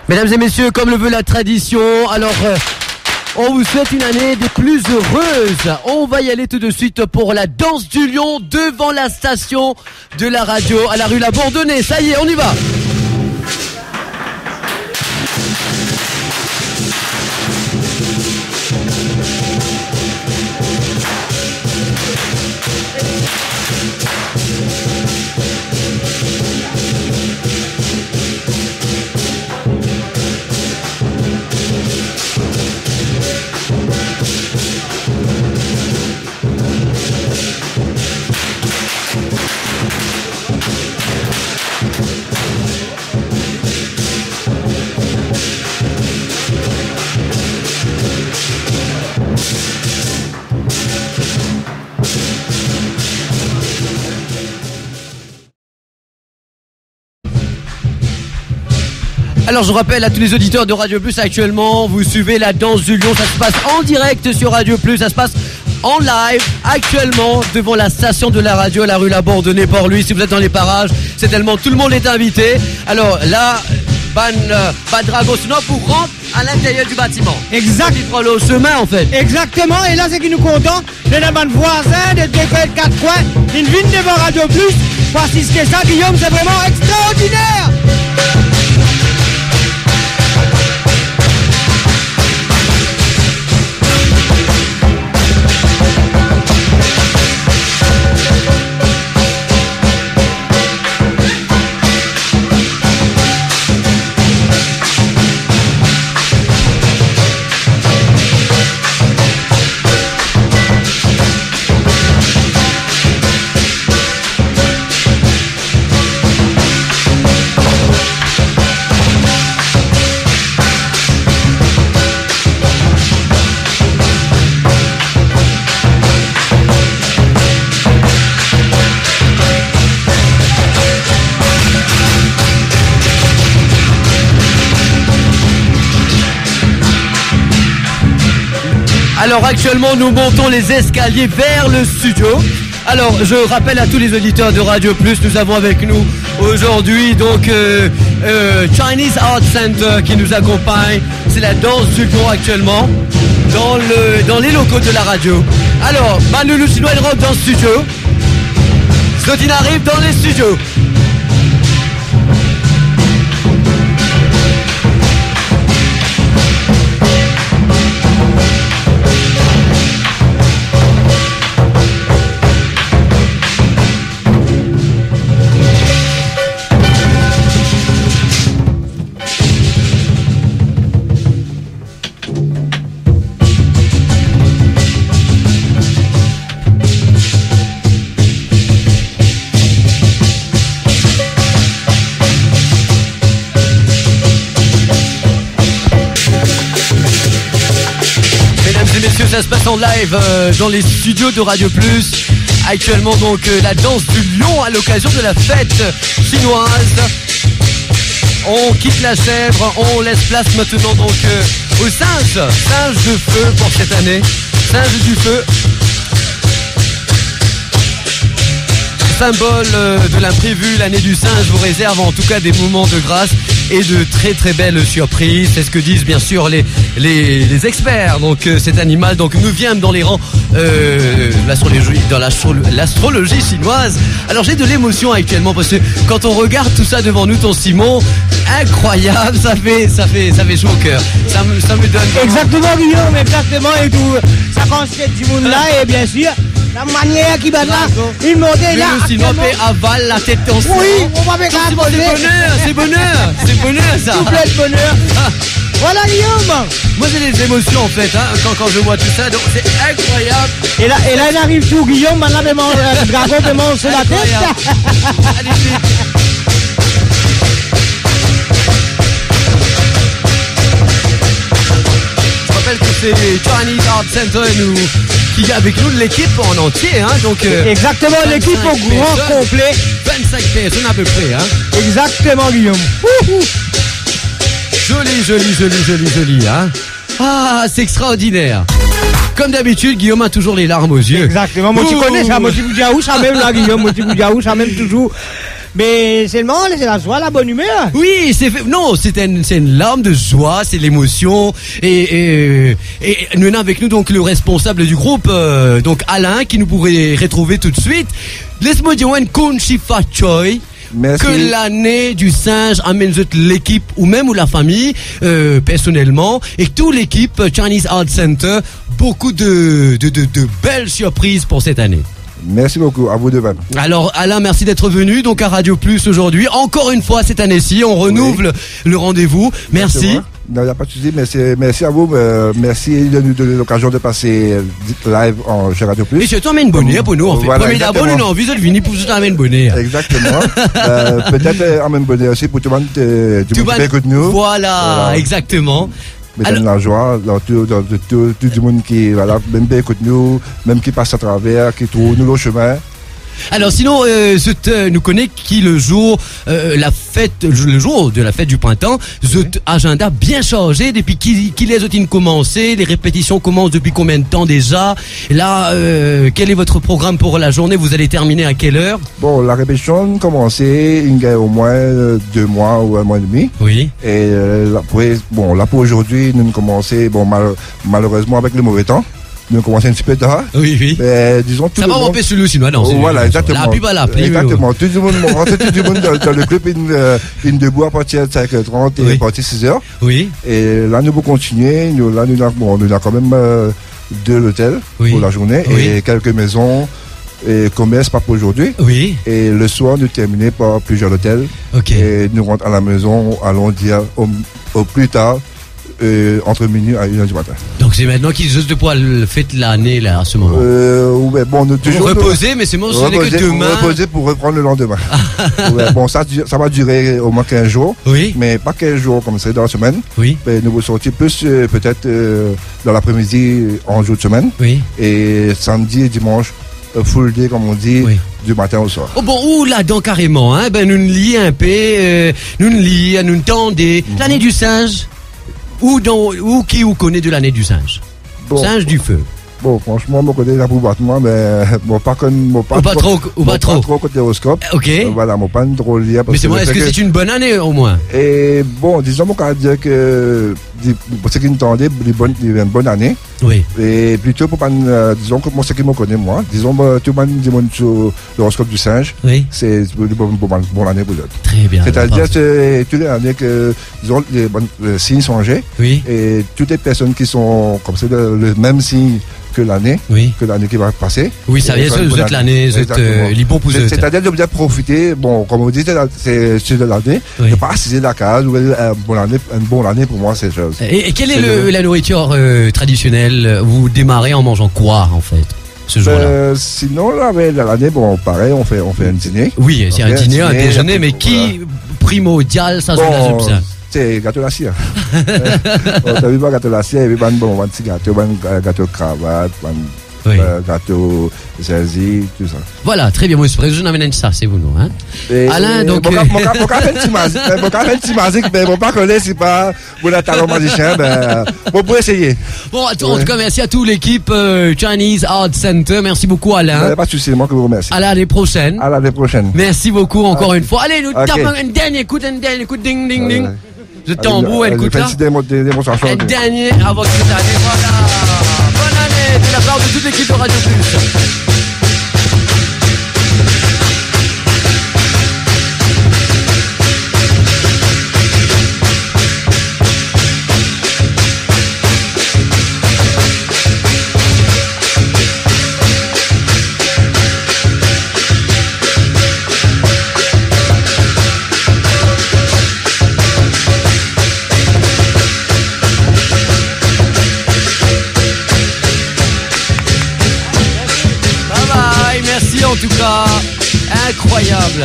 Mesdames et messieurs, comme le veut la tradition, alors on vous souhaite une année des plus heureuses. On va y aller tout de suite pour la danse du lion devant la station de la radio à la rue La Bourdonnais. Ça y est, on y va. Alors je rappelle à tous les auditeurs de Radio Plus actuellement, vous suivez la danse du lion, ça se passe en direct sur Radio Plus, ça se passe en live actuellement devant la station de la radio à la rue La Bourdonnais Port-Louis. Si vous êtes dans les parages, c'est tellement tout le monde est invité. Alors là, Dragosno pour rentrer à l'intérieur du bâtiment. Exact. Il prend le chemin en fait. Exactement, et là c'est qui nous content, de la bande voisin, de décorer 4 coins, une ville devant Radio Plus. Voici ce que ça, Guillaume, c'est vraiment extraordinaire. Alors actuellement nous montons les escaliers vers le studio. Alors je rappelle à tous les auditeurs de Radio Plus, nous avons avec nous aujourd'hui donc Chinese Art Center qui nous accompagne. C'est la danse du lion actuellement dans les locaux de la radio. Alors Manu Lucino elle rentre dans le studio. Zodine arrive dans les studios. Ça se passe en live dans les studios de Radio Plus. Actuellement donc la danse du lion à l'occasion de la fête chinoise. On quitte la chèvre, on laisse place maintenant donc au singe de feu pour cette année. Singe du feu. Symbole de l'imprévu, l'année du singe vous réserve en tout cas des moments de grâce et de très très belles surprises. C'est ce que disent bien sûr les experts. Donc cet animal donc nous vient dans les rangs l'astrologie chinoise. Alors j'ai de l'émotion actuellement parce que quand on regarde tout ça devant nous, ton Simon, incroyable, ça fait chaud au cœur. Ça me donne. Exactement Guillaume, exactement, et tout. Ça constate du monde là, et bien sûr la manière qui va là, il montait là. Sinon, avale la tête en sang. Oui, on va avec un bonheur. C'est bonheur ça. Tout plein de bonheur. Voilà Guillaume. Moi j'ai des émotions en fait quand je vois tout ça, donc c'est incroyable. Et là il arrive tout Guillaume, maintenant le dragon te mange sur la tête. Allez vite. Je rappelle que c'est Chinese Art Center qui est avec nous de l'équipe en entier, donc exactement, l'équipe au grand complet. 25 personnes à peu près, Exactement Guillaume. Joli, Ah, c'est extraordinaire. Comme d'habitude, Guillaume a toujours les larmes aux yeux. Exactement, moi tu connais ça, moi tu vous dis ça même là Guillaume, moi tu vous dis ça même toujours. Mais seulement, c'est la joie, la bonne humeur. Oui, non, c'est une larme de joie, c'est l'émotion. Et nous avons avec nous donc le responsable du groupe, donc Alain, qui nous pourrait retrouver tout de suite. Laisse-moi dire un Kunchi Fachoy. Merci. Que l'année du singe amène l'équipe ou même ou la famille personnellement et toute l'équipe Chinese Art Center beaucoup de belles surprises pour cette année. Merci beaucoup, à vous de même. Alors Alain, merci d'être venu donc à Radio Plus aujourd'hui. Encore une fois cette année-ci, on renouvelle le rendez-vous. Merci. Non, il n'y a pas de souci, merci à vous. Merci de nous donner l'occasion de passer live chez Radio Plus. Et c'est toi, une bonne pour nous, en fait. Voilà, Premier d'abord, nous, on envie de venir pour tout une bonne. Exactement. Peut-être en même bonne aussi pour tout le monde qui écoute nous. Voilà, exactement. Mais dans la joie, dans tout le monde qui même écoute nous, même qui passe à travers, qui trouve nous le chemin. Alors sinon, nous connaît qui le jour le jour de la fête du printemps, agenda bien chargé depuis qui les ont commencé, les répétitions commencent depuis combien de temps déjà? Là, quel est votre programme pour la journée? Vous allez terminer à quelle heure? Bon, la répétition a commencé au moins 2 mois ou 1 mois et demi. Oui. Et là pour aujourd'hui, nous avons commencé, malheureusement avec le mauvais temps. Nous avons commencé un petit peu tard. Oui. Mais, disons, tout ça va m'empêcher celui sinon, non. Voilà, exactement. La pub à la pluie. Exactement. Tout le monde dans le club, une debout à partir de 5h30 et à partir de 6h. Oui. Et là, nous allons continuer. Nous avons quand même 2 hôtels pour la journée et quelques maisons et commerces pas pour aujourd'hui. Oui. Et le soir, nous terminons par plusieurs hôtels. Ok. Et nous rentrons à la maison, allons dire au plus tard. Entre minuit à 1h du matin. Donc c'est maintenant qu'ils osent de pouvoir faire l'année là à ce moment. Nous toujours reposer, mais c'est bon, ce n'est que demain. Reposer pour reprendre le lendemain. Ça va durer au moins 15 jours. Oui. Mais pas 15 jours comme c'est dans la semaine. Oui. Mais nous allons sortir plus peut-être dans l'après-midi en jour de semaine. Oui. Et samedi et dimanche, full day comme on dit. Oui. Du matin au soir. Oh bon, là-dedans carrément, hein, nous nous lions un peu, nous nous tendez. L'année du singe. Ou qui connaît de l'année du singe? Singe du feu. Bon, franchement, je connais l'approbatement, mais pas trop côté horoscope. Ok. Voilà, pas trop lié. Mais c'est moi, est-ce que c'est une bonne année au moins? Et bon, disons, on va dire que ce qui nous tendait, une bonne année. Oui. Et plutôt pour disons que moi, ce qui me connaît, moi, disons, tout le monde dit sur l'horoscope du singe. Oui. C'est une bonne année pour l'autre. Très bien. C'est-à-dire que toutes les années que, disons, les signes changés. Oui. Et toutes les personnes qui sont comme c'est le même signe que l'année qui va passer. Oui, ça vient sur l'année, les bons pour eux. C'est-à-dire de bien profiter, comme on dit, c'est de l'année, de ne pas assiser la case, une bonne année pour moi, c'est chose. Et quelle est la nourriture traditionnelle? Vous démarrez en mangeant quoi, en fait, ce jour-là? Sinon, l'année, pareil, on fait un dîner. Oui, c'est un dîner, un déjeuner, mais qui primordial, ça, sur la soupe, ça? C'est gâteau la cire. T'as vu pas gâteau la cire, et puis un petit gâteau cravate, gâteau zelzi, tout ça. Voilà, très bien. Moi, je n'amène ça, c'est vous, non, hein? Alain, donc. Mon petit magique, mais mon pas connaître, c'est pas mon talent magicien, on peut essayer. Bon, en tout cas, merci à toute l'équipe Chinese Art Center. Merci beaucoup, Alain. Pas de souci, moi que vous remercie. À l'année prochaine. À l'année prochaine. Merci beaucoup encore une fois. Allez, nous tapons un dernier coup, ding, ding, ding. Le tambour, écoute là. Un dernier avant que cette année. Voilà. Bonne année de la part de toute l'équipe de Radio Plus. En tout cas, incroyable.